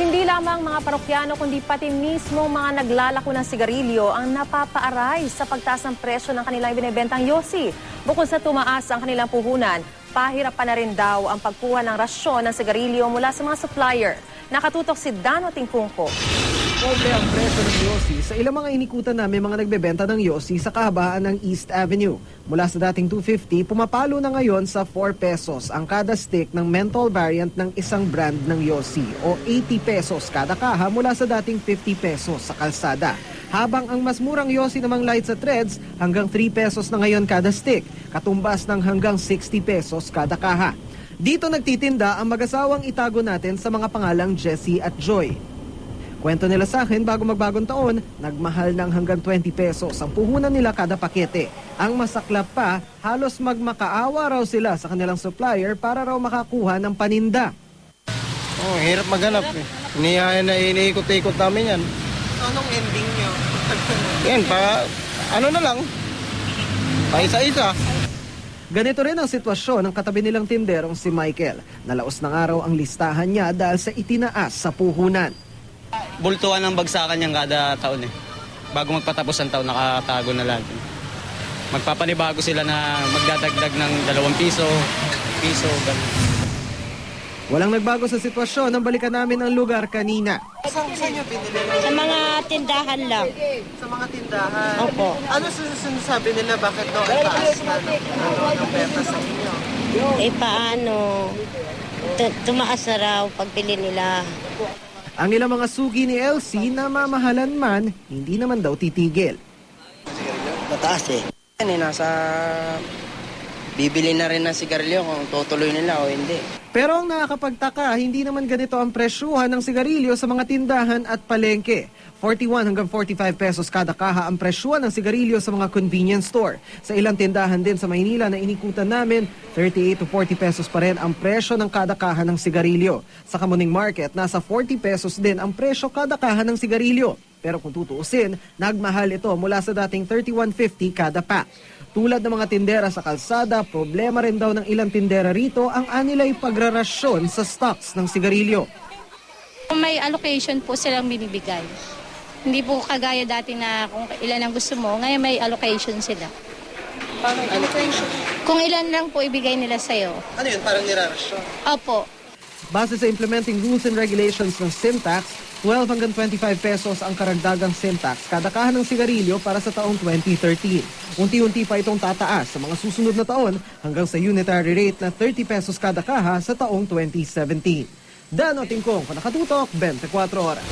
Hindi lamang mga parokyano kundi pati mismo mga naglalako ng sigarilyo ang napapaaray sa pagtaas ng presyo ng kanilang binibentang yosi. Bukod sa tumaas ang kanilang puhunan, pahirapan na rin daw ang pagkuha ng rasyon ng sigarilyo mula sa mga supplier. Nakatutok si Dano Tingkungko. Doble ang presyo ng yosi sa ilang mga inikutan namin mga nagbebenta ng yosi sa kahabaan ng East Avenue. Mula sa dating 250, pumapalo na ngayon sa 4 pesos ang kada stick ng menthol variant ng isang brand ng yosi o 80 pesos kada kaha mula sa dating 50 pesos sa kalsada. Habang ang mas murang yosi namang light sa threads hanggang 3 pesos na ngayon kada stick, katumbas ng hanggang 60 pesos kada kaha. Dito nagtitinda ang mag-asawang itago natin sa mga pangalang Jessie at Joy. Kwento nila sa akin bago magbagong taon, nagmahal ng hanggang 20 pesos ang puhunan nila kada pakete. Ang masaklap pa, halos magmakaawa raw sila sa kanilang supplier para raw makakuha ng paninda. Oh, hirap maghanap eh. Iniikot-ikot namin yan. Anong ending nyo? Yan, ano na lang, paisa-isa. Ganito rin ang sitwasyon ng katabi nilang tinderong si Michael. Nalaos ng araw ang listahan niya dahil sa itinaas sa puhunan. Bultuhan ang bagsakan niyang kada taon eh. Bago magpatapos ang taon, nakatago na lagi. Magpapanibago sila na magdadagdag ng 2 piso, ganun. Walang nagbago sa sitwasyon nang balikan namin ang lugar kanina. Saan nyo pinili? Sa mga tindahan lang. Sa mga tindahan? Opo. Ano sinasabi nila bakit daw ang taas na ng benta sa inyo? Eh paano? Tumaas na raw pagbili nila. Ang ilang mga sugi ni Elsie na mamahalan man, hindi naman daw titigil. Mataas eh. Yan eh, nasa bibili na rin ng sigarilyo kung tutuloy nila o hindi. Pero ang nakakapagtaka, hindi naman ganito ang presyuhan ng sigarilyo sa mga tindahan at palengke. 41 hanggang 45 pesos kada kaha ang presyuhan ng sigarilyo sa mga convenience store. Sa ilang tindahan din sa Maynila na inikutan namin, 38 to 40 pesos pa rin ang presyo ng kada kaha ng sigarilyo. Sa Kamuning Market, nasa 40 pesos din ang presyo kada kaha ng sigarilyo. Pero kung tutuusin, nagmahal ito mula sa dating 31.50 kada pack. Tulad ng mga tindera sa kalsada, problema rin daw ng ilang tindera rito ang anilay pagrarasyon sa stocks ng sigarilyo. May allocation po silang binibigay. Hindi po kagaya dati na kung ilan ang gusto mo, ngayon may allocation sila. Paano allocation? Kung ilan lang po ibigay nila sa'yo. Ano yun? Parang nirarasyon? Opo. Base sa implementing rules and regulations ng sin tax, 12 hanggang 25 pesos ang karagdagang sin tax kada kaha ng sigarilyo para sa taong 2013. Unti-unti pa itong tataas sa mga susunod na taon hanggang sa unitary rate na 30 pesos kada kaha sa taong 2017. Dano Tingkong, Nakatutok, 24 Oras.